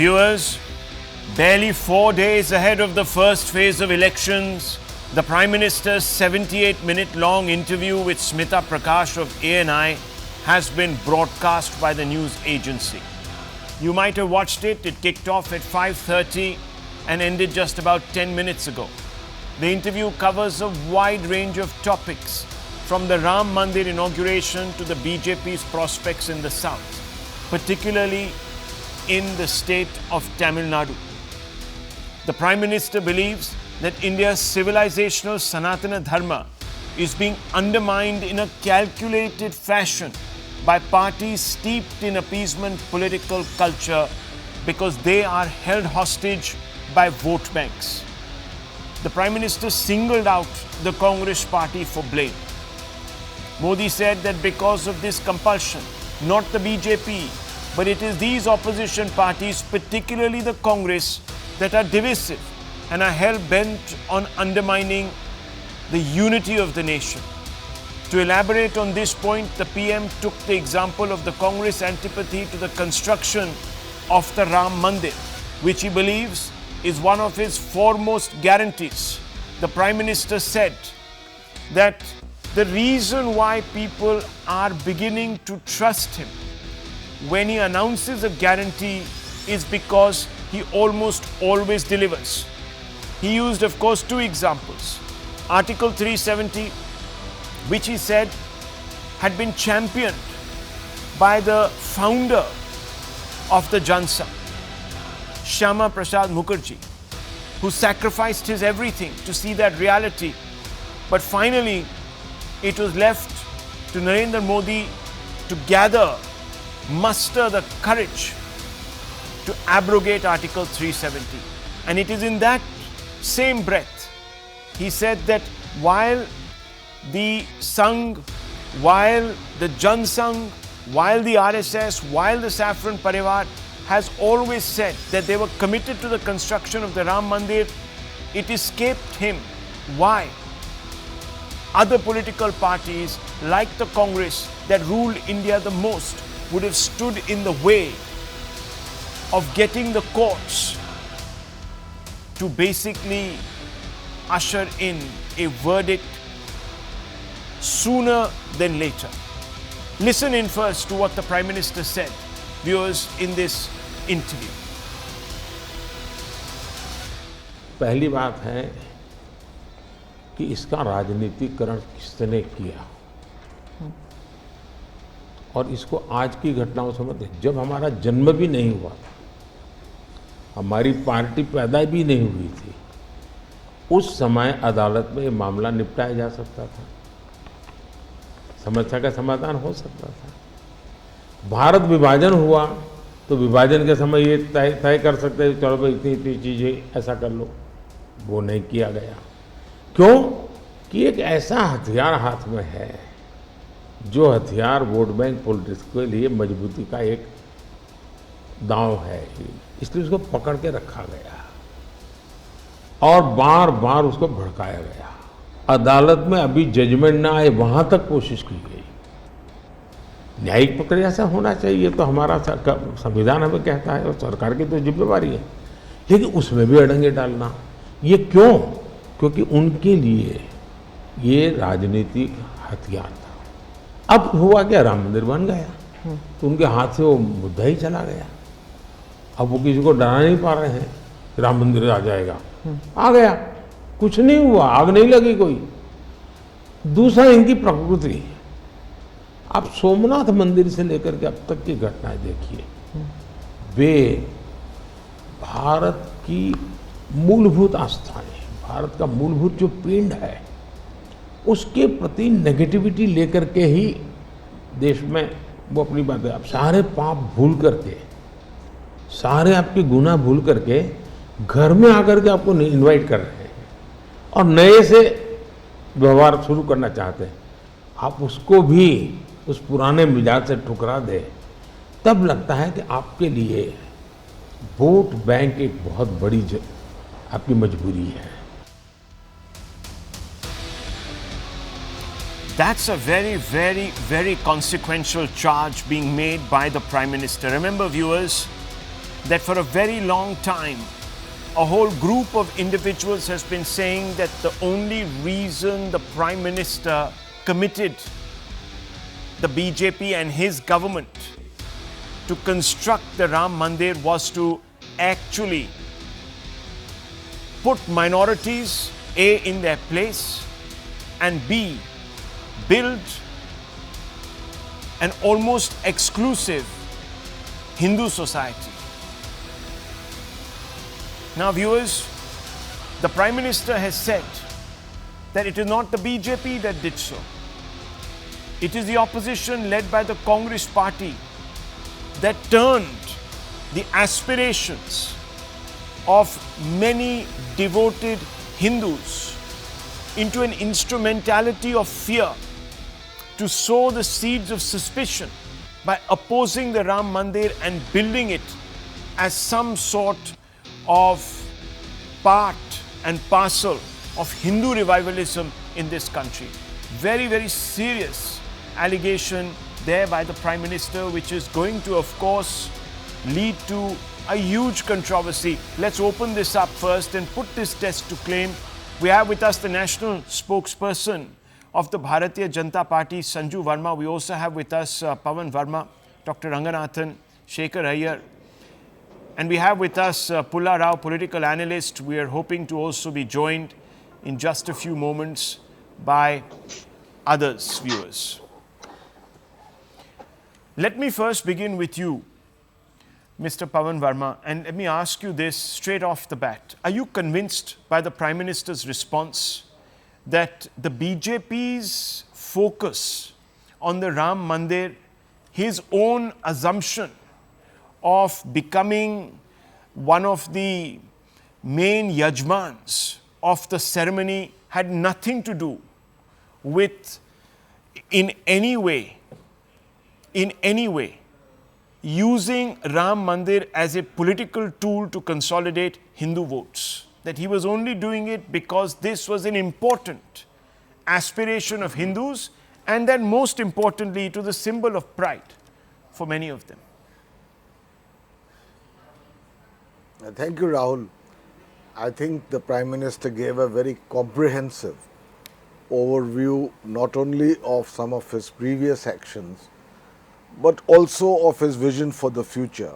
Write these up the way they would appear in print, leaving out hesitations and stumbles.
Viewers, barely 4 days ahead of the first phase of elections, the Prime Minister's 78-minute-long interview with Smita Prakash of ANI has been broadcast by the news agency. You might have watched it. It kicked off at 5:30 and ended just about 10 minutes ago. The interview covers a wide range of topics, from the Ram Mandir inauguration to the BJP's prospects in the south, particularly in the state of Tamil Nadu. The Prime Minister believes that India's civilizational Sanatana Dharma is being undermined in a calculated fashion by parties steeped in appeasement political culture because they are held hostage by vote banks. The Prime Minister singled out the Congress party for blame. Modi said that because of this compulsion, not the BJP, but it is these opposition parties, particularly the Congress, that are divisive and are hell-bent on undermining the unity of the nation. To elaborate on this point, the PM took the example of the Congress antipathy to the construction of the Ram Mandir, which he believes is one of his foremost guarantees. The Prime Minister said that the reason why people are beginning to trust him when he announces a guarantee is because he almost always delivers. He used, of course, two examples. Article 370, which he said had been championed by the founder of the Jan Sangh, Shyama Prasad Mukherjee, who sacrificed his everything to see that reality. But finally, it was left to Narendra Modi to muster the courage to abrogate Article 370. And it is in that same breath, he said that while the Sangh, while the Jan Sangh, while the RSS, while the Saffron Parivar has always said that they were committed to the construction of the Ram Mandir, it escaped him why other political parties like the Congress that ruled India the most would have stood in the way of getting the courts to basically usher in a verdict sooner than later. Listen in first to what the Prime Minister said, viewers, in this interview. पहली बात है कि इसका राजनीतिकरण किसने किया और इसको आज की घटनाओं से मत, जब हमारा जन्म भी नहीं हुआ, हमारी पार्टी पैदा भी नहीं हुई थी, उस समय अदालत में ये मामला निपटाया जा सकता था, समस्या का समाधान हो सकता था। भारत विभाजन हुआ तो विभाजन के समय ये तय कर सकते हैं, चलो भाई इतनी इतनी चीज़ें ऐसा कर लो, वो नहीं किया गया। क्यों कि एक ऐसा हथियार हाथ में है जो हथियार वोट बैंक पॉलिटिक्स के लिए मजबूती का एक दांव है, इसलिए उसको पकड़ के रखा गया और बार बार उसको भड़काया गया। अदालत में अभी जजमेंट ना आए वहां तक कोशिश की गई। न्यायिक प्रक्रिया से होना चाहिए तो हमारा संविधान हमें कहता है और सरकार की तो जिम्मेवारी है, लेकिन उसमें भी अड़ंगे डालना, ये क्यों? क्योंकि उनके लिए ये राजनीतिक हथियार था। अब हुआ क्या, राम मंदिर बन गया तो उनके हाथ से वो मुद्दा ही चला गया। अब वो किसी को डरा नहीं पा रहे हैं कि राम मंदिर आ जाएगा, आ गया, कुछ नहीं हुआ, आग नहीं लगी कोई। दूसरा, इनकी प्रकृति, आप सोमनाथ मंदिर से लेकर के अब तक की घटनाएं देखिए, वे भारत की मूलभूत आस्थाएं, भारत का मूलभूत जो पिंड है, उसके प्रति नेगेटिविटी लेकर के ही देश में वो अपनी बातें, आप सारे पाप भूल करके, सारे आपके गुनाह भूल करके घर में आकर के आपको इनवाइट कर रहे हैं और नए से व्यवहार शुरू करना चाहते हैं। आप उसको भी उस पुराने मिजाज से ठुकरा दे, तब लगता है कि आपके लिए वोट बैंक एक बहुत बड़ी आपकी मजबूरी है। That's a very, very, very consequential charge being made by the Prime Minister. Remember, viewers, that for a very long time, a whole group of individuals has been saying that the only reason the Prime Minister committed the BJP and his government to construct the Ram Mandir was to actually put minorities, A, in their place, and B, build an almost exclusive Hindu society. Now, viewers, the Prime Minister has said that it is not the BJP that did so. It is the opposition led by the Congress party that turned the aspirations of many devoted Hindus into an instrumentality of fear to sow the seeds of suspicion by opposing the Ram Mandir and building it as some sort of part and parcel of Hindu revivalism in this country. Very, very serious allegation there by the Prime Minister, which is going to, of course, lead to a huge controversy. Let's open this up first and put this test to claim. We have with us the national spokesperson of the Bharatiya Janata Party, Sanju Verma. We also have with us Pavan Verma, Dr. Ranganathan, Shekhar Iyer. And we have with us Pulla Rao, political analyst. We are hoping to also be joined in just a few moments by others, viewers. Let me first begin with you, Mr. Pavan Verma, and let me ask you this straight off the bat. Are you convinced by the Prime Minister's response that the BJP's focus on the Ram Mandir, his own assumption of becoming one of the main yajmans of the ceremony, had nothing to do with in any way using Ram Mandir as a political tool to consolidate Hindu votes? That he was only doing it because this was an important aspiration of Hindus, and then most importantly, it was a symbol of pride for many of them. Thank you, Rahul. I think the Prime Minister gave a very comprehensive overview not only of some of his previous actions, but also of his vision for the future.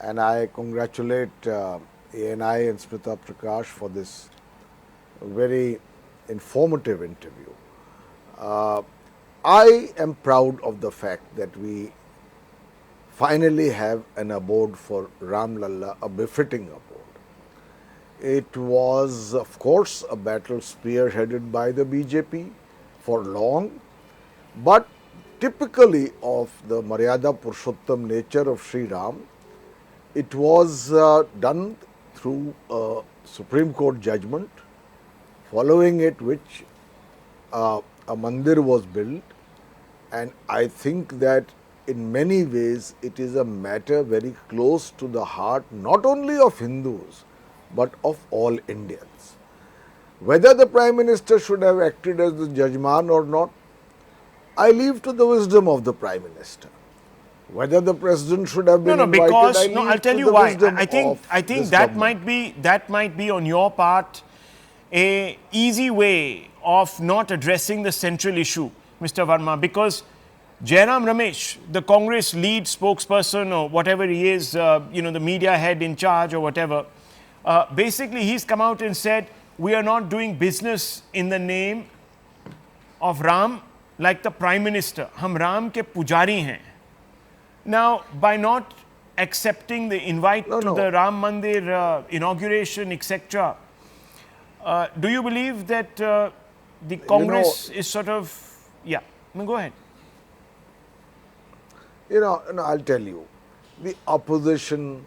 And I congratulate ANI and Smita Prakash for this very informative interview. I am proud of the fact that we finally have an abode for Ram Lalla, a befitting abode. It was, of course, a battle spearheaded by the BJP for long, but typically of the Maryada Purushottam nature of Sri Ram, it was done through a Supreme Court judgment, following it which a mandir was built, and I think that in many ways it is a matter very close to the heart not only of Hindus but of all Indians. Whether the Prime Minister should have acted as the judgeman or not, I leave to the wisdom of the Prime Minister. Whether the President should have been invited, I'll tell you why. I think that might be on your part a easy way of not addressing the central issue, Mr. Varma, because Jairam Ramesh, the Congress lead spokesperson or whatever he is, the media head in charge or whatever, basically he's come out and said, we are not doing business in the name of Ram like the Prime Minister. Hum Ram ke pujari hain. Now, by not accepting the invite to the Ram Mandir inauguration, etc., do you believe that the Congress is sort of, go ahead. I'll tell you, the opposition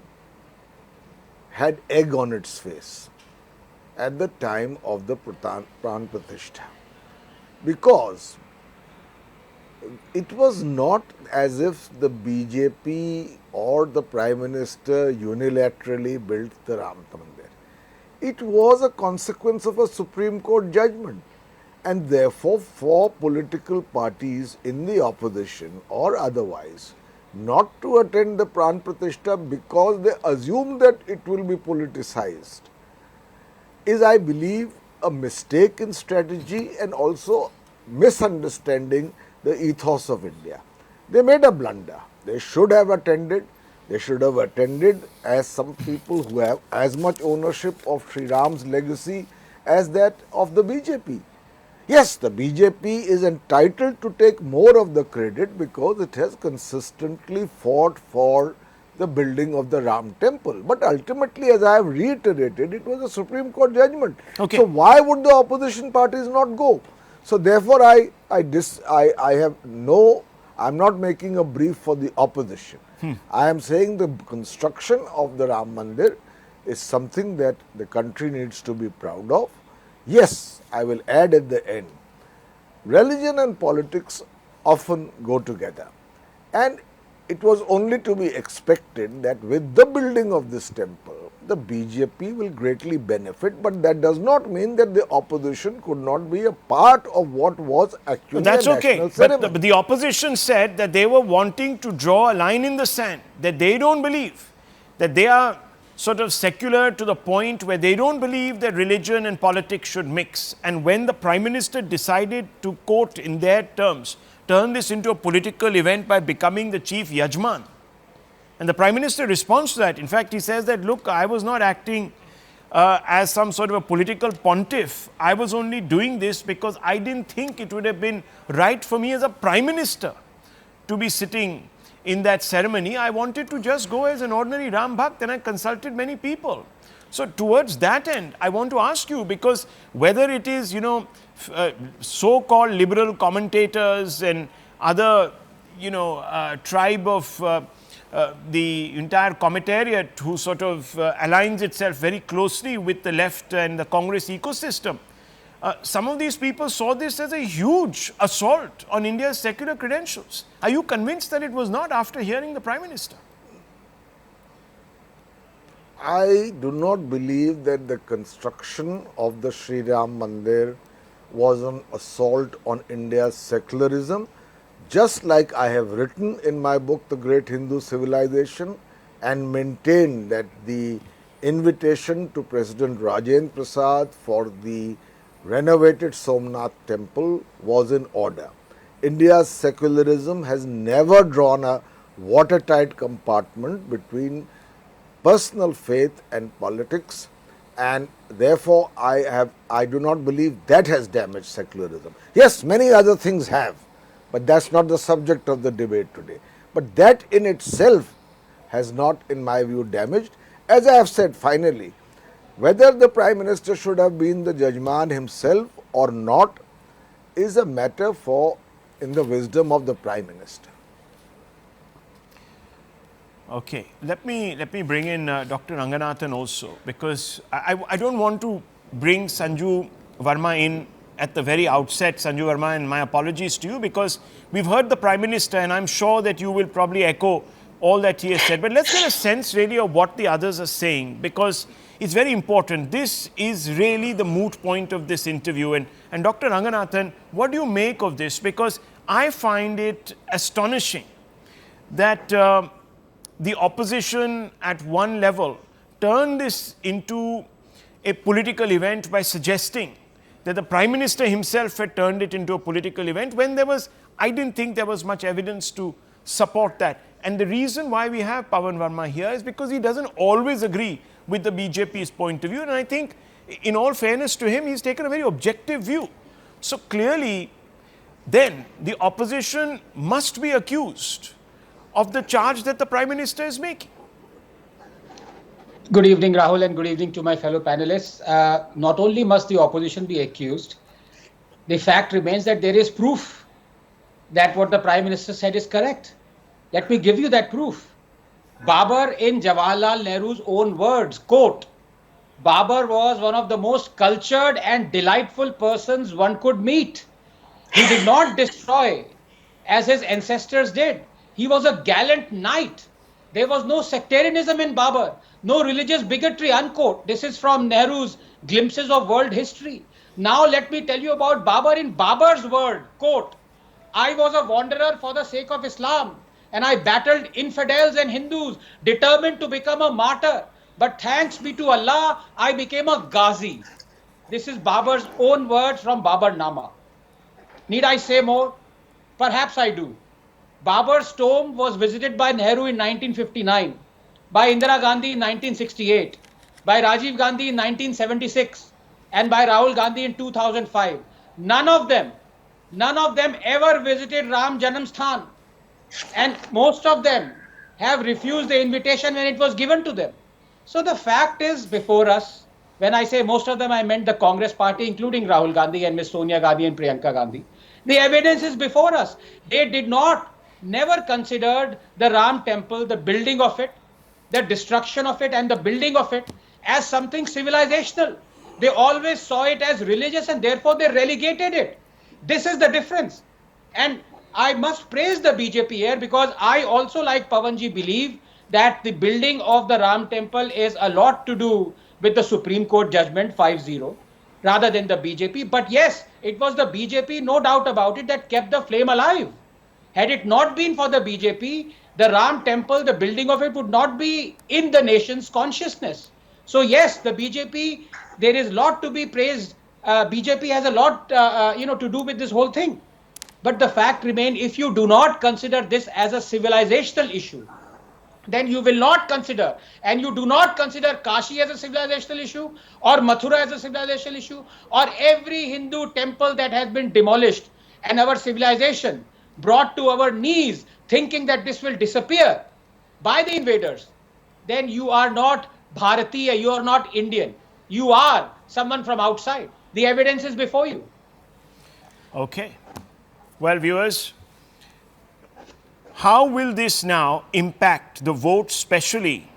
had egg on its face at the time of the Pran Pratishtha, because it was not as if the BJP or the Prime Minister unilaterally built the Ram Mandir. It was a consequence of a Supreme Court judgment, and therefore for political parties in the opposition or otherwise not to attend the Pran Pratishtha because they assume that it will be politicized is, I believe, a mistake in strategy and also misunderstanding the ethos of India. They made a blunder. They should have attended. They should have attended as some people who have as much ownership of Sri Ram's legacy as that of the BJP. Yes, the BJP is entitled to take more of the credit because it has consistently fought for the building of the Ram temple. But ultimately, as I have reiterated, it was a Supreme Court judgment. Okay. So why would the opposition parties not go? So therefore, I have no, I am not making a brief for the opposition. I am saying the construction of the Ram Mandir is something that the country needs to be proud of. Yes, I will add at the end, religion and politics often go together, and it was only to be expected that with the building of this temple, the BJP will greatly benefit, but that does not mean that the opposition could not be a part of what was actually That's a okay. national ceremony. But the opposition said that they were wanting to draw a line in the sand, that they don't believe, that they are sort of secular to the point where they don't believe that religion and politics should mix. And when the Prime Minister decided to, quote in their terms, turn this into a political event by becoming the chief yajman, and the Prime Minister responds to that. In fact, he says that, look, I was not acting as some sort of a political pontiff. I was only doing this because I didn't think it would have been right for me as a Prime Minister to be sitting in that ceremony. I wanted to just go as an ordinary Ram Bhakt, and I consulted many people. So towards that end, I want to ask you, because whether it is, so-called liberal commentators and other, tribe of the entire commentariat who sort of aligns itself very closely with the left and the Congress ecosystem, some of these people saw this as a huge assault on India's secular credentials. Are you convinced that it was not after hearing the Prime Minister? I do not believe that the construction of the Sri Ram Mandir was an assault on India's secularism, just like I have written in my book, The Great Hindu Civilization, and maintained that the invitation to President Rajendra Prasad for the renovated Somnath temple was in order. India's secularism has never drawn a watertight compartment between personal faith and politics, and therefore I do not believe that has damaged secularism. Yes, many other things have, but that's not the subject of the debate today. But that in itself has not, in my view, damaged. As I have said, finally, whether the Prime Minister should have been the judgman himself or not is a matter for in the wisdom of the Prime Minister. Okay, let me bring in Dr. Ranganathan also, because I don't want to bring Sanju Verma in at the very outset. Sanju Verma, and my apologies to you, because we've heard the Prime Minister and I'm sure that you will probably echo all that he has said. But let's get a sense really of what the others are saying, because it's very important. This is really the moot point of this interview. And Dr. Ranganathan, what do you make of this? Because I find it astonishing that the opposition at one level turned this into a political event by suggesting that the Prime Minister himself had turned it into a political event, when I didn't think there was much evidence to support that. And the reason why we have Pavan Verma here is because he doesn't always agree with the BJP's point of view. And I think, in all fairness to him, he's taken a very objective view. So clearly, then the opposition must be accused of the charge that the Prime Minister is making. Good evening, Rahul, and good evening to my fellow panelists. Not only must the opposition be accused, the fact remains that there is proof that what the Prime Minister said is correct. Let me give you that proof. Babar, in Jawaharlal Nehru's own words, quote, Babar was one of the most cultured and delightful persons one could meet. He did not destroy as his ancestors did. He was a gallant knight. There was no sectarianism in Babar, no religious bigotry, unquote. This is from Nehru's Glimpses of World History. Now let me tell you about Babar in Babar's word, quote, I was a wanderer for the sake of Islam. and I battled infidels and Hindus, determined to become a martyr. But thanks be to Allah, I became a Ghazi. This is Babar's own words from Babar Nama. Need I say more? Perhaps I do. Babar's tomb was visited by Nehru in 1959, by Indira Gandhi in 1968, by Rajiv Gandhi in 1976, and by Rahul Gandhi in 2005. None of them, none of them ever visited Ram Janamsthan, and most of them have refused the invitation when it was given to them. So the fact is before us. When I say most of them, I meant the Congress party, including Rahul Gandhi and Ms. Sonia Gandhi and Priyanka Gandhi. The evidence is before us. They did not, never considered the Ram temple, the building of it, the destruction of it, and the building of it as something civilizational. They always saw it as religious, and therefore they relegated it. This is the difference. And I must praise the BJP here, because I also, like Pavanji, believe that the building of the Ram temple is a lot to do with the Supreme Court judgment 5-0 rather than the BJP. But yes, it was the BJP, no doubt about it, that kept the flame alive. Had it not been for the BJP, the Ram temple, the building of it, would not be in the nation's consciousness. So yes, the BJP, there is a lot to be praised. BJP has a lot to do with this whole thing. But the fact remains, if you do not consider this as a civilizational issue, then you will not consider, and you do not consider Kashi as a civilizational issue, or Mathura as a civilizational issue, or every Hindu temple that has been demolished and our civilization brought to our knees, thinking that this will disappear by the invaders, then you are not Bharatiya, you are not Indian. You are someone from outside. The evidence is before you. Okay. Well, viewers, how will this now impact the vote, especially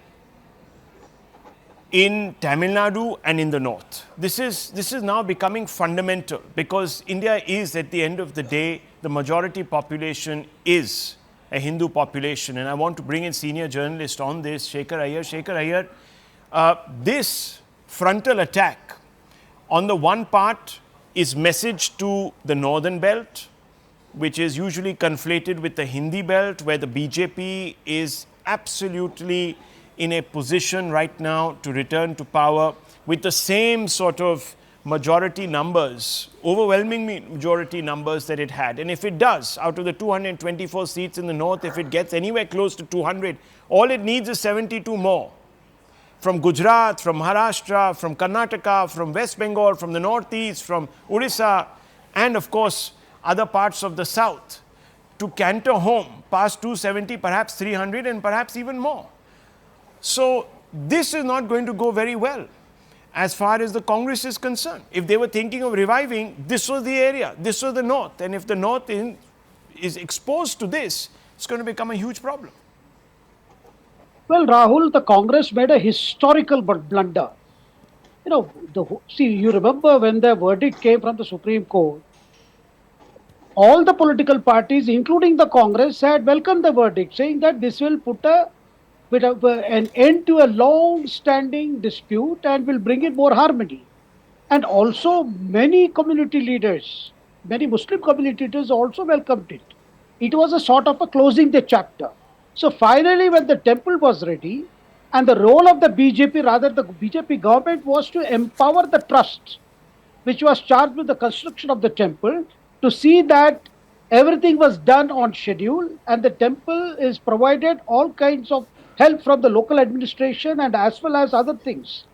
in Tamil Nadu and in the north? This is now becoming fundamental, because India is, at the end of the day, the majority population is a Hindu population. And I want to bring in senior journalist on this, Shekhar Iyer. Shekhar Iyer, this frontal attack, on the one part, is message to the northern belt, which is usually conflated with the Hindi belt, where the BJP is absolutely in a position right now to return to power with the same sort of majority numbers, overwhelming majority numbers that it had. And if it does, out of the 224 seats in the north, if it gets anywhere close to 200, all it needs is 72 more. From Gujarat, from Maharashtra, from Karnataka, from West Bengal, from the northeast, from Odisha, and of course, other parts of the south, to canter home past 270, perhaps 300, and perhaps even more. So this is not going to go very well as far as the Congress is concerned. If they were thinking of reviving, this was the area, this was the north. And if the north is exposed to this, it's going to become a huge problem. Well, Rahul, the Congress made a historical blunder. You remember when the verdict came from the Supreme Court, all the political parties, including the Congress, had welcomed the verdict, saying that this will put an end to a long-standing dispute and will bring in more harmony. And also, many community leaders, many Muslim community leaders also welcomed it. It was a sort of a closing the chapter. So finally, when the temple was ready, and the role of the BJP, rather the BJP government, was to empower the trust, which was charged with the construction of the temple, to see that everything was done on schedule, and the temple is provided all kinds of help from the local administration and as well as other things.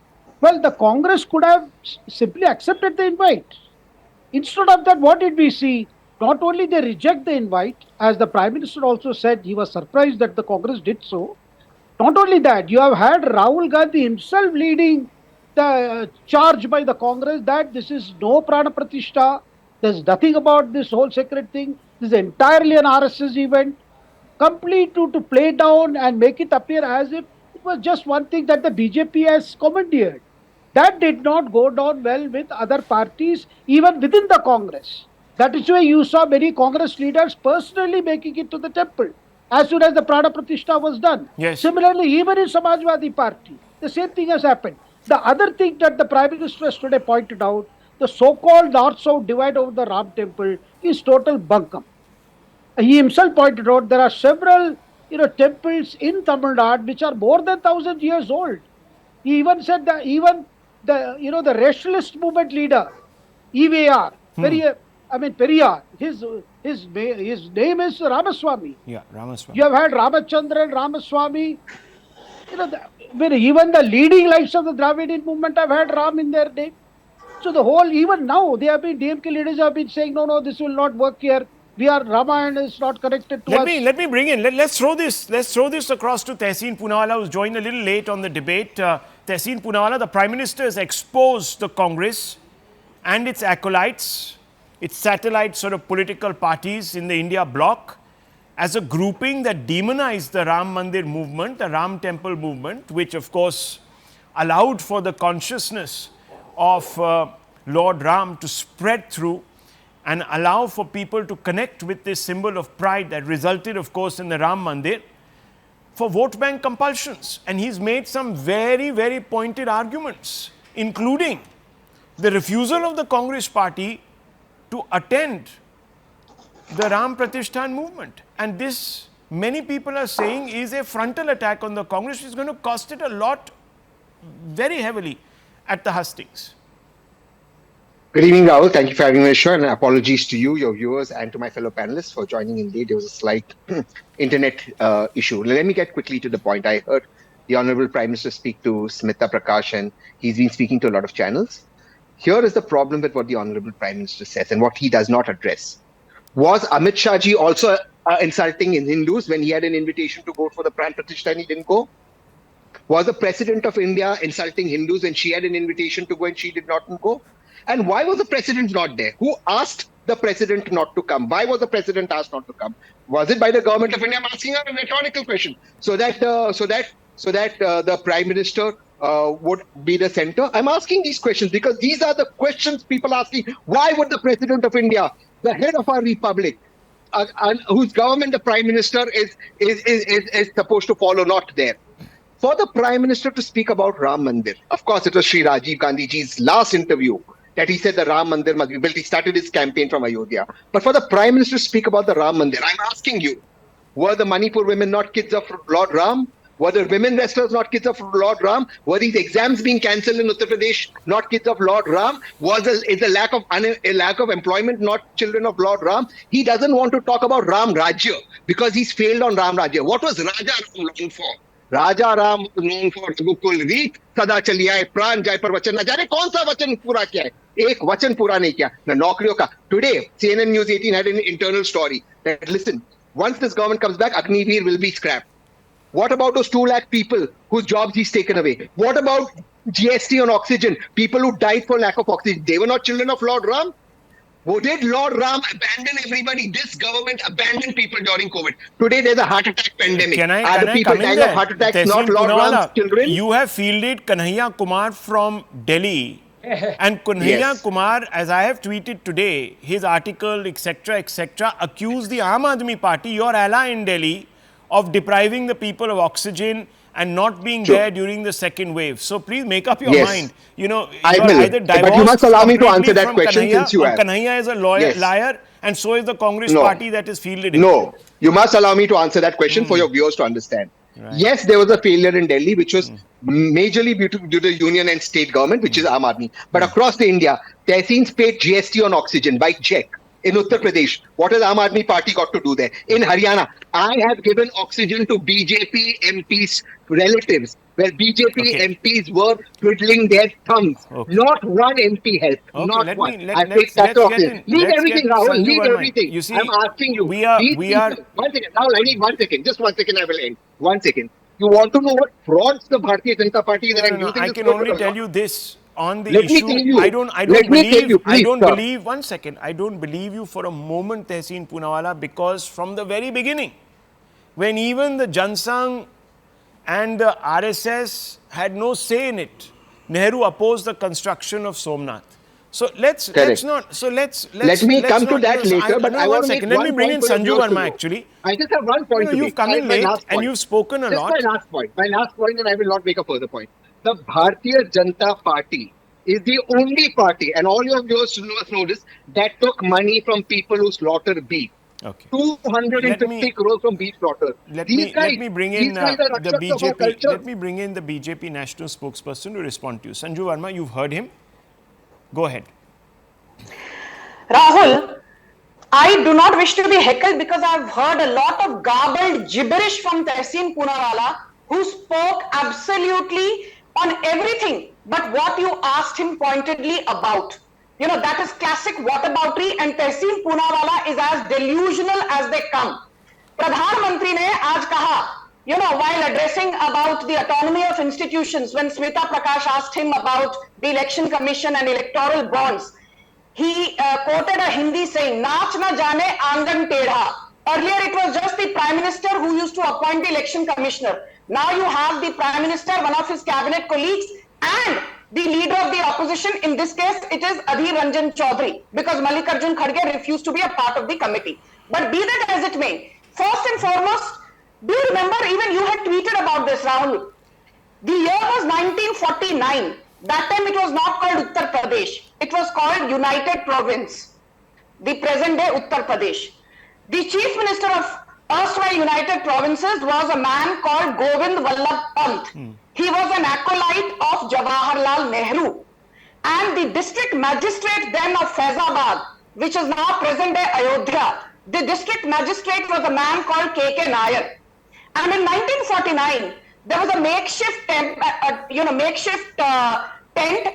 Well, the Congress could have simply accepted the invite. Instead of that, what did we see? Not only they reject the invite, as the Prime Minister also said, he was surprised that the Congress did so. Not only that, you have had Rahul Gandhi himself leading the charge by the Congress that this is no Prana Pratishtha, there's nothing about this whole sacred thing, this is entirely an RSS event, complete to play down and make it appear as if it was just one thing that the BJP has commandeered. That did not go down well with other parties, even within the Congress. That is why you saw many Congress leaders personally making it to the temple as soon as the Prana Pratishtha was done. Yes. Similarly, even in Samajwadi Party, the same thing has happened. The other thing that the Prime Minister today pointed out, the so-called North-South divide over the Ram temple is total bunkum. He himself pointed out there are several temples in Tamil Nadu which are more than 1,000 years old. He even said that even the racialist movement leader, EVR, Periyar, his name is Ramaswamy. Yeah, Ramaswamy. You have had Ramachandran, Ramaswamy. Even the leading lights of the Dravidian movement have had Ram in their name. So even now, DMK leaders have been saying, no, this will not work here. Ramayana is not connected to us. Let me bring in. Let's throw this across to Tehseen Poonawalla, who's joined a little late on the debate. Tehseen Poonawalla, the Prime Minister has exposed the Congress and its acolytes, its satellite sort of political parties in the India bloc, as a grouping that demonized the Ram Mandir movement, the Ram Temple movement, which of course allowed for the consciousness of Lord Ram to spread through and allow for people to connect with this symbol of pride that resulted, of course, in the Ram Mandir for vote bank compulsions. And he's made some very, very pointed arguments, including the refusal of the Congress party to attend the Ram Pratishtha movement. And this, many people are saying, is a frontal attack on the Congress, which is going to cost it a lot, very heavily, at the hustings. Good evening, Rahul. Thank you for having me on the show, and apologies to you, your viewers, and to my fellow panelists for joining in late. There was a slight internet issue. Let me get quickly to the point. I heard the Honorable Prime Minister speak to Smita Prakash, and he's been speaking to a lot of channels. Here is the problem with what the Honorable Prime Minister says and what he does not address. Was Amit Shah ji also insulting Hindus when he had an invitation to vote for the Pran Pratishtha and he didn't go? Was the President of India insulting Hindus when she had an invitation to go and she did not go? And why was the President not there? Who asked the President not to come? Why was the President asked not to come? Was it by the Government of India? I'm asking her a rhetorical question so that the Prime Minister would be the center. I'm asking these questions because these are the questions people are asking. Why would the President of India, the head of our republic, whose government the Prime Minister is supposed to follow, not there? For the Prime Minister to speak about Ram Mandir, of course, it was Sri Rajiv Gandhi ji's last interview that he said the Ram Mandir must be built. He started his campaign from Ayodhya. But for the Prime Minister to speak about the Ram Mandir, I'm asking you, were the Manipur women not kids of Lord Ram? Were the women wrestlers not kids of Lord Ram? Were these exams being cancelled in Uttar Pradesh not kids of Lord Ram? Is a lack of employment not children of Lord Ram? He doesn't want to talk about Ram Rajya because he's failed on Ram Rajya. What was Raja Ram known for? Raja Ram known for Gokul Reet, Sada Chali Aaye, Pran Jai par Vachan. Na jaane kaun sa vachan pura kiya hai? Ek vachan pura nahi kiya. Na naukriyon ka. Today, CNN News 18 had an internal story that, listen, once this government comes back, Agniveer will be scrapped. What about those 2 lakh people whose jobs he's taken away? What about GST on oxygen? People who died for lack of oxygen. They were not children of Lord Ram? Did Lord Ram abandon everybody? This government abandoned people during COVID. Today there's a heart attack pandemic. Are the people dying of heart attacks not Lord Ram's children? You have fielded Kanhaiya Kumar from Delhi. And Kanhaiya Kumar, as I have tweeted today, his article, etc., accused the Aam Aadmi Party, your ally in Delhi, of depriving the people of oxygen and not being there during the second wave. So please make up your mind. You know, I will. either divorced, but you must allow me to answer that question Kanhaiya, since you have. Kanhaiya is a liar, and so is the Congress party that is fielded him. No, you must allow me to answer that question for your viewers to understand. Right. Yes, there was a failure in Delhi, which was majorly due to the union and state government, which is Aam Aadmi. But across the India, Tehseen's paid GST on oxygen by check. In Uttar Pradesh, what has Aam Aadmi Party got to do there? In Haryana, I have given oxygen to BJP MPs' relatives, where BJP MPs were twiddling their thumbs. Not one MP helped. Not one. I take that oxygen. Leave everything, Rahul. Leave everything. You see, I'm asking you. We are. 1 second, Rahul. I need 1 second. Just 1 second. I will end. 1 second. You want to know what frauds the Bharatiya Janata Party is? No, I can only tell you this. On the issue, I don't believe, 1 second, I don't believe you for a moment, Tehseen Poonawalla, because from the very beginning, when even the Jansangh and the RSS had no say in it, Nehru opposed the construction of Somnath. So let's not. So let's let me come to that later. But I want to let me bring in Sanju Verma. Actually, I just have one point. You've come in late and you've spoken a lot. My last point, and I will not make a further point. The Bharatiya Janata Party is the only party, and all your viewers know this, that took money from people who slaughter beef. Okay. 250 crores from beef slaughter. Let These guys me bring in are the rakshaks of our BJP. culture. Let me bring in the BJP national spokesperson to respond to you. Sanju Verma, you've heard him. Go ahead. Rahul, I do not wish to be heckled because I've heard a lot of garbled gibberish from Tehseen Poonawala, who spoke absolutely on everything but what you asked him pointedly about. You know, that is classic whataboutery, and Tehseen Poonawala is as delusional as they come. प्रधानमंत्री ने आज कहा, you know, while addressing about the autonomy of institutions, when Smita Prakash asked him about the election commission and electoral bonds, he quoted a Hindi saying, "Naach na jane aangan tedha." Earlier, it was just the Prime Minister who used to appoint the election commissioner. Now you have the Prime Minister, one of his cabinet colleagues, and the leader of the opposition. In this case, it is Adhir Ranjan Chaudhary, because Mallikarjun Kharge refused to be a part of the committee. But be that as it may, first and foremost, do you remember, even you had tweeted about this, Rahul? The year was 1949. That time it was not called Uttar Pradesh. It was called United Province, the present day Uttar Pradesh. The chief minister of erstwhile United Provinces was a man called Govind Vallabh Pant. He was an acolyte of Jawaharlal Nehru. And the district magistrate then of Faizabad, which is now present day Ayodhya, the district magistrate was a man called K.K. Nair. And in 1949, there was a makeshift tent,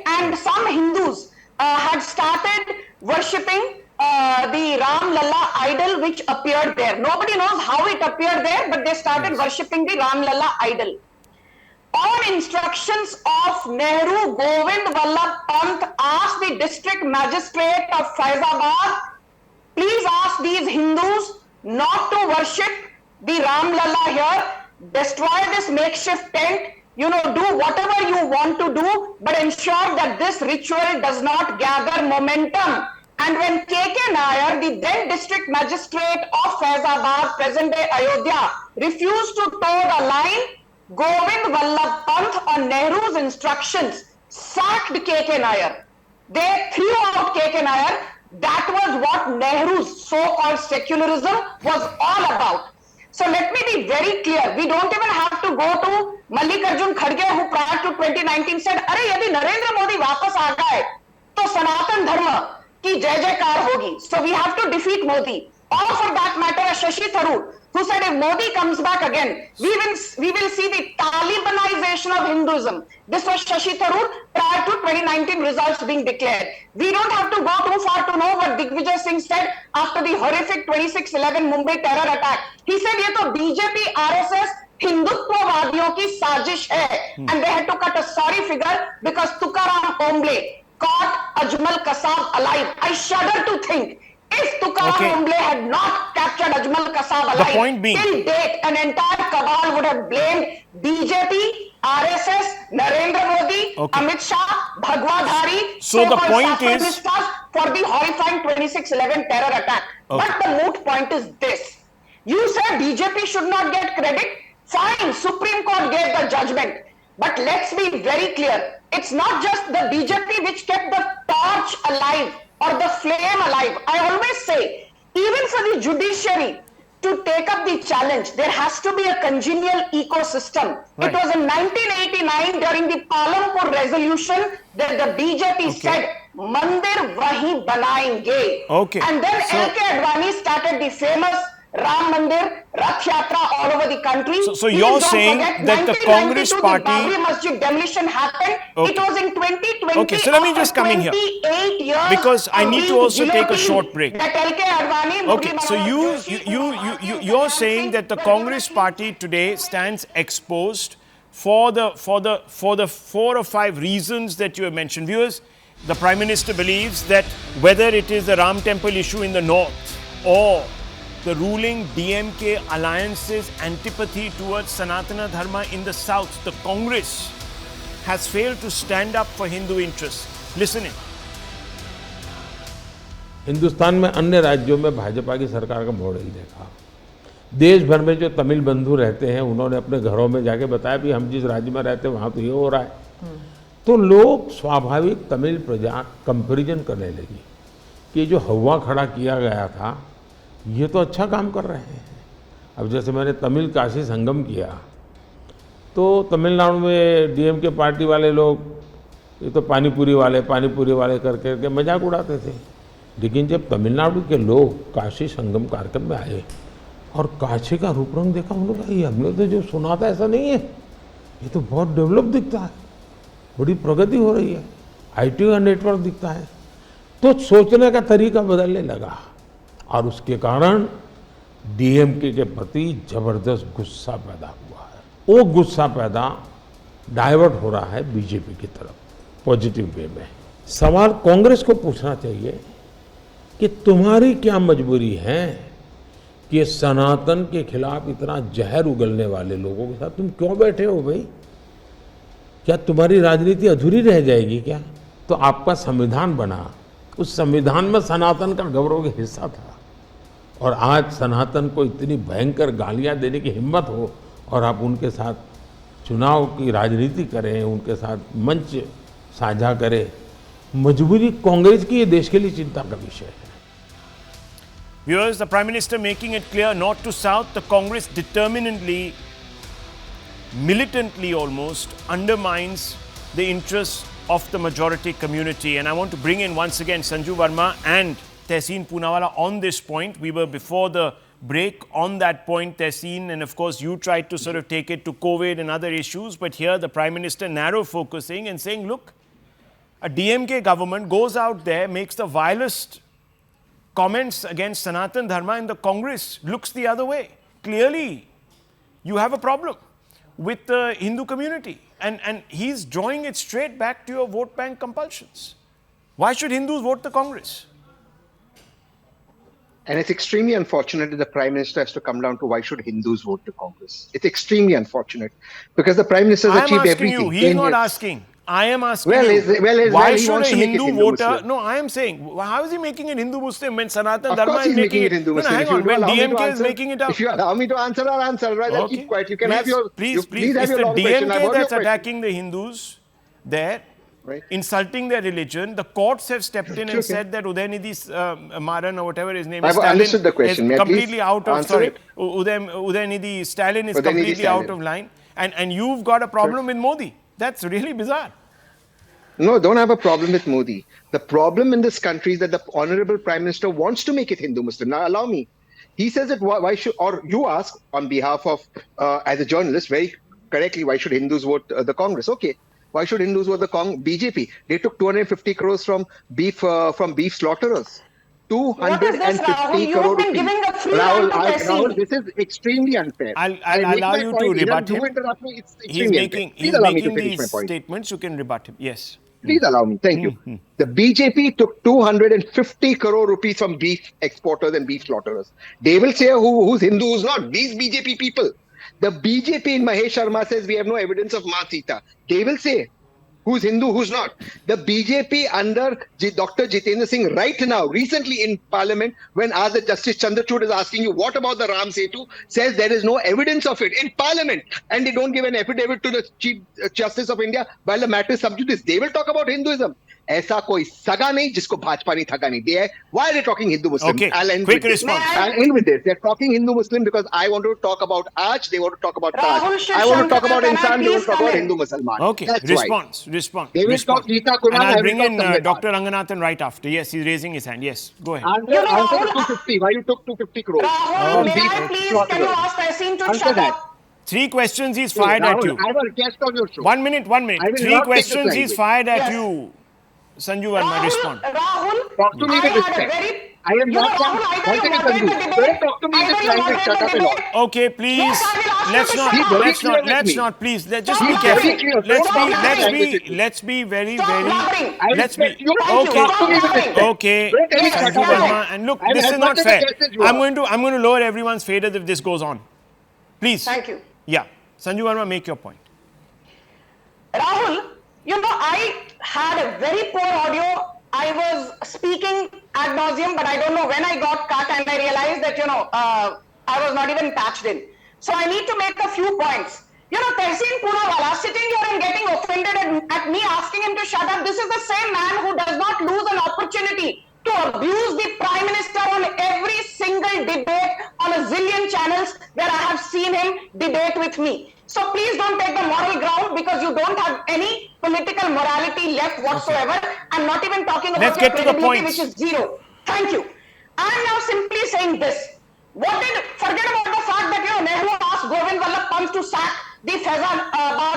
and some Hindus had started worshipping the Ram Lalla idol which appeared there. Nobody knows how it appeared there, but they started worshipping the Ram Lalla idol. On instructions of Nehru, Govind Vallabh Pant asked the district magistrate of Faizabad, please ask these Hindus not to worship the Ram Lalla here, destroy this makeshift tent, you know, do whatever you want to do, but ensure that this ritual does not gather momentum. And when K.K. Nair, the then district magistrate of Faizabad, present day Ayodhya, refused to toe the line, Govind Vallabh Pant, on Nehru's instructions, sacked K.K. Nair. They threw out K.K. Nair. That was what Nehru's so-called secularism was all about. So let me be very clear. We don't even have to go to Mallikarjun Kharge, who prior to 2019 said, "Arey, yadi Narendra Modi वापस आ गए, तो सनातन धर्म की जय जयकार होगी." So we have to defeat Modi. Or for that matter, Shashi Tharoor, who said if Modi comes back again, we will see the Talibanization of Hinduism. This was Shashi Tharoor prior to 2019 results being declared. We don't have to go too far to know what Digvijay Singh said after the horrific 26/11 Mumbai terror attack. He said, "ये तो BJP, RSS, हिंदुत्ववादियों की साजिश है." And they had to cut a sorry figure because Tukaram Omble caught Ajmal Kasab alive. I shudder to think, if Tukaram Omble had not captured Ajmal Kasab alive, the point being, till date, an entire cabal would have blamed BJP, RSS, Narendra Modi, Amit Shah, Bhagwadhari, so the point is, for the horrifying 26/11 terror attack. But the moot point is this. You say BJP should not get credit. Fine, Supreme Court gave the judgment. But let's be very clear. It's not just the BJP which kept the torch alive or the flame alive. I always say, even for the judiciary to take up the challenge, there has to be a congenial ecosystem. Right. It was in 1989 during the Palampur resolution that the BJP said, Mandir wahi banayenge. And then L.K. Advani started the famous Ram Mandir, Rath Yatra all over the country. So you're saying that the Congress party... the Babri Masjid demolition happened. It was in 2020. Okay, so let me just come in here. Because I need to also take a short break. That L.K. Advani... Okay, so you're saying that the Congress party today stands exposed for the 4 or 5 reasons that you have mentioned. Viewers, the Prime Minister believes that whether it is the Ram Temple issue in the north or the ruling DMK alliance's antipathy towards Sanatana Dharma in the south, the Congress has failed to stand up for Hindu interests. Listen in. Hindustan में अन्य राज्यों में भाजपा की सरकार का model देखा। देश भर में जो तमिल बंधु रहते हैं उन्होंने अपने घरों में जाके बताया भी हम जिस राज्य में रहते हैं वहाँ तो ये हो रहा है। तो लोग स्वाभाविक तमिल प्रजा कंपैरिजन करने लगी कि जो हवा खड़ा किया गया था ये तो अच्छा काम कर रहे हैं। अब जैसे मैंने तमिल काशी संगम किया, तो तमिलनाडु में डीएमके पार्टी वाले लोग ये तो पानीपुरी वाले कर करके मजाक उड़ाते थे। लेकिन जब तमिलनाडु के लोग काशी संगम कार्यक्रम में आए और काशी का रूप रंग देखा, हम लोग ये हमने तो जो सुना था ऐसा नहीं है, ये तो बहुत डेवलप दिखता है, बड़ी प्रगति हो रही है, आईटी का नेटवर्क दिखता है। तो सोचने का तरीका बदलने लगा और उसके कारण डीएमके के प्रति जबरदस्त गुस्सा पैदा हुआ है। वो गुस्सा पैदा डाइवर्ट हो रहा है बीजेपी की तरफ पॉजिटिव वे में। सवाल कांग्रेस को पूछना चाहिए कि तुम्हारी क्या मजबूरी है कि सनातन के खिलाफ इतना जहर उगलने वाले लोगों के साथ तुम क्यों बैठे हो भाई? क्या तुम्हारी राजनीति अधूरी रह जाएगी क्या? तो आपका संविधान बना, उस संविधान में सनातन का गौरव का हिस्सा था, और आज सनातन को इतनी भयंकर गालियां देने की हिम्मत हो और आप उनके साथ चुनाव की राजनीति करें, उनके साथ मंच साझा करें। मजबूरी कांग्रेस की, ये देश के लिए चिंता का विषय है। Viewers, the Prime Minister making it clear, north to south, the Congress determinedly, militantly almost, undermines the interests of the majority community. And I want to bring in once again Sanju Verma and Tehseen Poonawala on this point. We were before the break on that point, Tehseen, and of course you tried to sort of take it to COVID and other issues, but here the Prime Minister narrow focusing and saying, look, a DMK government goes out there, makes the vilest comments against Sanatana Dharma, and the Congress looks the other way. Clearly, you have a problem with the Hindu community, and he's drawing it straight back to your vote bank compulsions. Why should Hindus vote the Congress? And it's extremely unfortunate that the Prime Minister has to come down to why should Hindus vote the Congress. It's extremely unfortunate because the Prime Minister has achieved everything. I'm asking you, he's not asking. I am asking why should a Hindu voter... No, I am saying, how is he making it Hindu-Muslim when Sanatana Dharma is making it Hindu-Muslim? No, hang on, when DMK is making it up. If you allow me to answer, I'll answer. Right? I'll keep quiet. You can have your... Please, have it's your the DMK that's question. attacking the Hindus there, right, insulting their religion. The courts have stepped in and said that Udaynidhi Maran or whatever his name is, I've understood the question. is completely out of... Sorry, Udaynidhi Stalin is completely out of line. And you've got a problem with Modi. That's really bizarre. No, don't have a problem with Modi. The problem in this country is that the Honorable Prime Minister wants to make it Hindu-Muslim. Now, allow me. He says that why should, or you ask on behalf of, as a journalist, very correctly, why should Hindus vote the Congress? Okay. Why should Hindus vote the BJP? They took 250 crores from beef slaughterers. 250 crore rupees. Rahul, this is extremely unfair. I'll allow you to rebut him. He's making these statements. You can rebut him. Yes. Please allow me. Thank you. The BJP took 250 crore rupees from beef exporters and beef slaughterers. They will say who's Hindu, who's not. These BJP people. The BJP in Mahesh Sharma says we have no evidence of Ma Sita. They will say who's Hindu, who's not. The BJP under Dr. Jitendra Singh right now, recently in Parliament, when asked that Justice Chandrachud is asking you, what about the Ram Setu, says there is no evidence of it in Parliament. And they don't give an affidavit to the Chief Justice of India while the matter is sub judice. They will talk about Hinduism. ऐसा कोई सगा नहीं जिसको भाजपा ने थका नहीं दिया है. Why are they talking Hindu-Muslim? Okay, quick response. I'll end with this. They're talking Hindu-Muslim because I want to talk about Aaj, they want to talk about Taj. I want to talk about Insan, they want to talk about Hindu-Musliman. Okay, response. They will talk Gita, Quran, and I'll bring in Dr. Ranganathan right after. Yes, he's raising his hand. Yes, go ahead. Answer the 250. Why you took 250 crores? Rahul, may I please, can you ask Tehseen to shut up? 3 questions he's fired at you. I have a request on your show. 1 minute. 3 questions he's fired at you. Sanju Verma, respond. Rahul, talk to me with respect. I am not one thing is Sanju. Don't talk to me with language. Shut up and all. Okay, please. Let's not. Please, just be careful. Let's be very. Okay. Sanju Verma, and look, this is not fair. I'm going to lower everyone's faders if this goes on. Please. Thank you. Yeah, Sanju Verma, make your point. Rahul, I had a very poor audio. I was speaking ad nauseum, but I don't know when I got cut and I realized that, I was not even patched in. So I need to make a few points. Tehseen Poonawala sitting here and getting offended at me asking him to shut up. This is the same man who does not lose an opportunity to abuse the Prime Minister on every single debate debate with me. So please don't take the moral ground because you don't have any political morality left whatsoever. Okay. I'm not even talking about your credibility, which is zero. Thank you. I'm now simply saying this. Forget about the fact that Nehru asked Govind Vallabh Pant to sack the Faizan,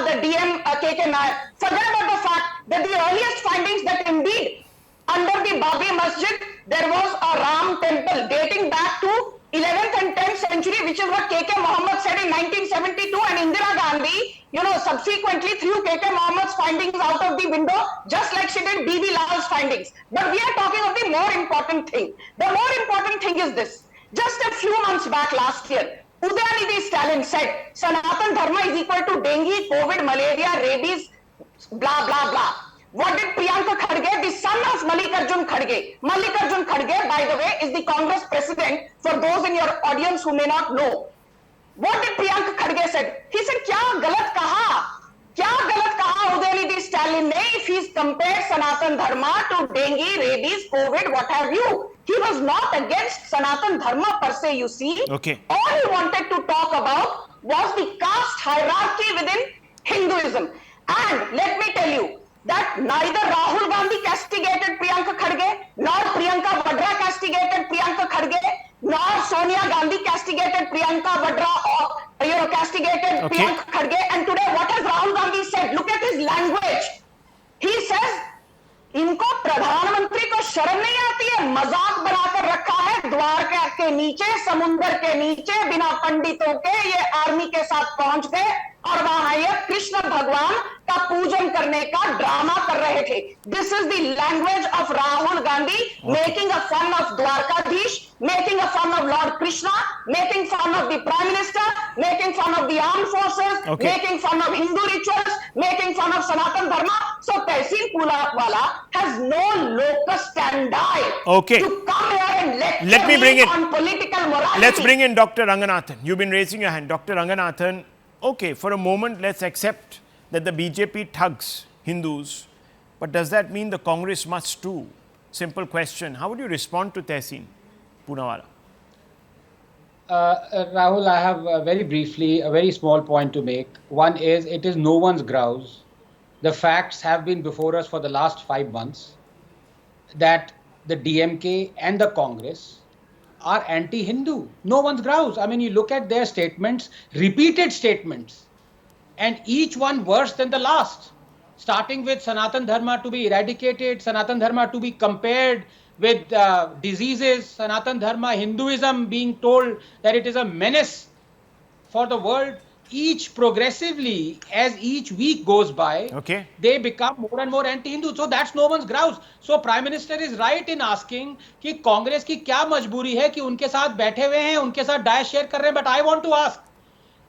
the DM KK Nair. Forget about the fact that the earliest findings that indeed under the Babi Masjid there was a Ram temple dating back to 11th and 10th century, which is what KK Mohammed said in 1972, and Indira Gandhi, subsequently threw KK Mohammed's findings out of the window, just like she did B.B. Lal's findings. But we are talking of the more important thing. The more important thing is this. Just a few months back last year, Udayanidhi Stalin said, Sanatana Dharma is equal to dengue, COVID, malaria, rabies, blah, blah, blah. What did Priyanka Kharge, the son of Mallikarjun Kharge? Mallikarjun Kharge, by the way, is the Congress president, for those in your audience who may not know. What did Priyanka Kharge said? He said, Kya galat kaha? Kya galat kaha Udayanidhi Stalin ne, if he's compared Sanatana Dharma to dengue, rabies, COVID, what have you? He was not against Sanatana Dharma per se, you see. Okay. All he wanted to talk about was the caste hierarchy within Hinduism. And let me tell you, that neither Rahul Gandhi castigated Priyanka Kharge, nor Priyanka Vadra castigated Priyanka Kharge, nor Sonia Gandhi castigated Priyanka Vadra or castigated Priyanka Kharge. And today, what has Rahul Gandhi said? Look at his language. He says, इनको प्रधानमंत्री को शर्म नहीं आती है, मजाक बनाकर रखा है द्वारका के नीचे, समुंदर के नीचे, बिना पंडितों के ये आर्मी के साथ पहुंच गए और वहां ये कृष्ण भगवान का पूजन करने का ड्रामा कर रहे थे. This is the language of Rahul Gandhi, making a fun of Dwarkadhish, making a fun of Lord Krishna, making fun of the Prime Minister, making fun of the armed forces, making fun of Hindu rituals, making fun of Sanatana Dharma. So Tehsil Pulawala has no locus standi to come here and lecture me on political morality. Let's bring in Dr. Ranganathan. You've been raising your hand. Dr. Ranganathan, okay, for a moment, let's accept that the BJP thugs Hindus, but does that mean the Congress must too? Simple question. How would you respond to Tehsil Poonawalla? Rahul, I have very briefly a very small point to make. One is, it is no one's grouse. The facts have been before us for the last 5 months that the DMK and the Congress are anti-Hindu. No one's grouse. I mean, you look at their statements, repeated statements, and each one worse than the last. Starting with Sanatana Dharma to be eradicated, Sanatana Dharma to be compared with diseases, Sanatana Dharma, Hinduism being told that it is a menace for the world. Each progressively, as each week goes by, they become more and more anti-Hindu. So that's no one's grouse. So Prime Minister is right in asking कि कांग्रेस की क्या मजबूरी है कि उनके साथ बैठे हुए हैं, उनके साथ डाइट शेयर कर रहे हैं. But I want to ask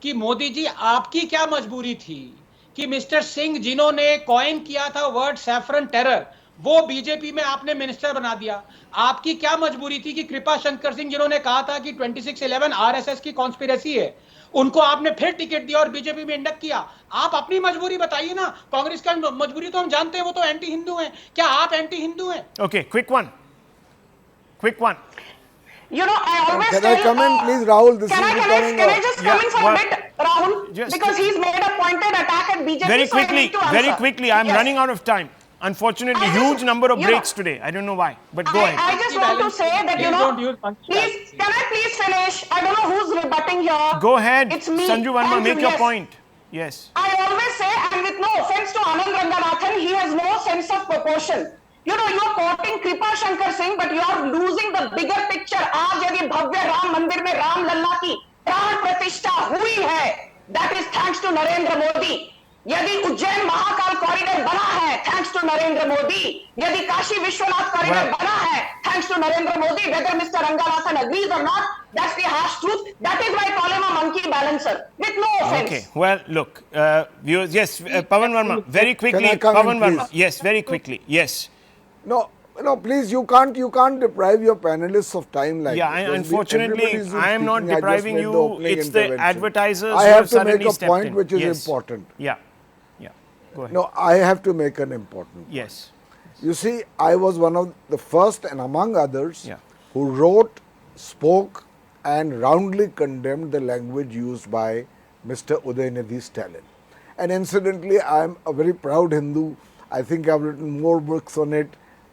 कि मोदी जी आपकी क्या मजबूरी थी कि मिस्टर सिंह जिन्होंने कॉइन किया था वर्ड सैफरन टेरर, वो बीजेपी में आपने मिनिस्टर बना दिया. आपकी क्या मजबूरी थी कि कृपा शंकर सिंह जिन्होंने कहा था कि 2611 आरएसएस की कॉन्स्पिरेसी है, उनको आपने फिर टिकट दिया और बीजेपी में इंडक्ट किया. आप अपनी मजबूरी बताइए ना. कांग्रेस का मजबूरी तो हम जानते हैं, वो तो एंटी हिंदू हैं. क्या आप एंटी हिंदू हैं? Okay, quick one. I always can I come in, please, Rahul? This can I just come in for a bit, Rahul? Because he's made a pointed attack at BJP. Very quickly. I'm running out of time. Unfortunately, huge number of breaks today. I don't know why, but go ahead. I just want to say that, please, can I please finish? I don't know who's rebutting here. Go ahead. It's me. Sanju Verma, make your point. Yes. I always say, and with no offense to Anand Ranganathan, he has no sense of proportion. You're quoting Kripa Shankar Singh, but you're losing the bigger picture. आज यदि भव्य राम मंदिर में राम लल्ला की प्राण प्रतिष्ठा हुई है, that is thanks to Narendra Modi. यदि उज्जैन महाकाल कॉरिडोर बना है, thanks to Narendra Modi. यदि काशी विश्वनाथ कॉरिडोर बना है, thanks to Narendra Modi. Whether Mr. Ranganathan agrees or not, that's the harsh truth. That is why I call him a monkey balancer. With no offense. Okay. Well, look, viewers. Yes, Pavan Verma, very quickly. Pavan Verma. Yes, very quickly. Yes. No, please, you can't deprive your panelists of time like this. Unfortunately, I am not depriving you. It's the advertisers I have to suddenly make a point in. which is important. Yeah. Go ahead. No, I have to make an important point. Yes. You see, I was one of the first and among others who wrote, spoke and roundly condemned the language used by Mr. Udayanidhi Stalin. And incidentally, I am a very proud Hindu. I think I have written more books on it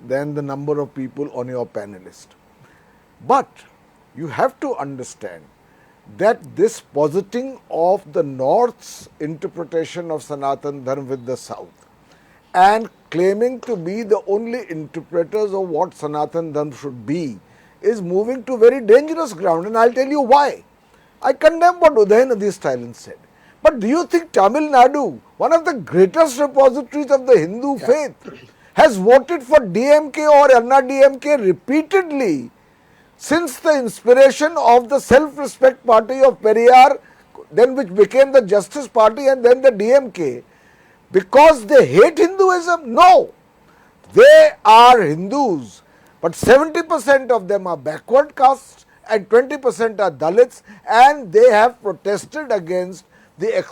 than the number of people on your panel list. But you have to understand that this positing of the North's interpretation of Sanatana Dharma with the South and claiming to be the only interpreters of what Sanatana Dharma should be is moving to very dangerous ground, and I'll tell you why. I condemn what Udayanidhi Stalin said. But do you think Tamil Nadu, one of the greatest repositories of the Hindu faith, has voted for DMK or Anna DMK repeatedly since the inspiration of the self-respect party of Periyar, then which became the Justice Party and then the DMK, because they hate Hinduism? No, they are Hindus, but 70% of them are backward castes and 20% are Dalits, and they have protested against the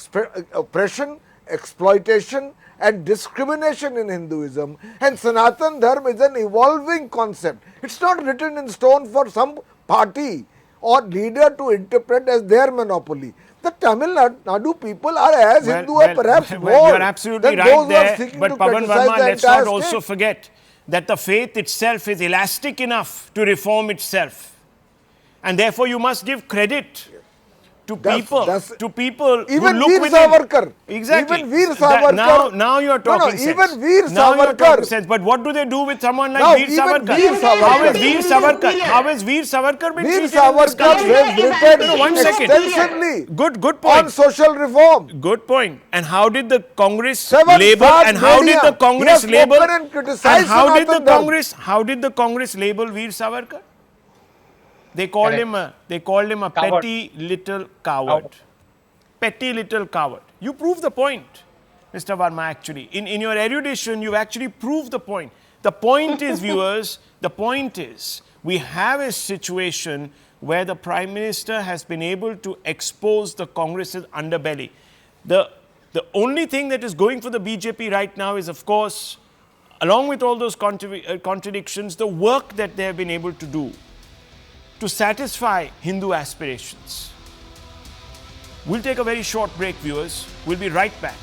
oppression, exploitation and discrimination in Hinduism, and Sanatana Dharma is an evolving concept. It's not written in stone for some party or leader to interpret as their monopoly. The Tamil Nadu people are as Hindu or perhaps more. You're absolutely right there, but Pavan Verma, let's not also forget that the faith itself is elastic enough to reform itself, and therefore you must give credit to people even who look Veer within. Savarkar. Exactly. Even Veer Savarkar. Now you are talking sense. Even Veer now you are talking Savarkar. sense. But what do they do with someone like Now, Veer even Savarkar? Veer Savarkar. How is Veer Savarkar been Veer treated in this Savarkar country? has written No, 1 second. extensively Good point. on social reform. Good point. And how did the Congress Seven label? Fast And how did the media. Congress He has label? spoken and criticized how did the Sanatana Dharma. Congress? How did the Congress label Veer Savarkar? They called him a. They called him a Coward. petty little coward. Petty little coward. You prove the point, Mr. Varma, actually. In your erudition, you actually proved the point. The point is, viewers, the point is, we have a situation where the Prime Minister has been able to expose the Congress's underbelly. The only thing that is going for the BJP right now is, of course, along with all those contradictions, the work that they have been able to do to satisfy Hindu aspirations. We'll take a very short break, viewers. We'll be right back.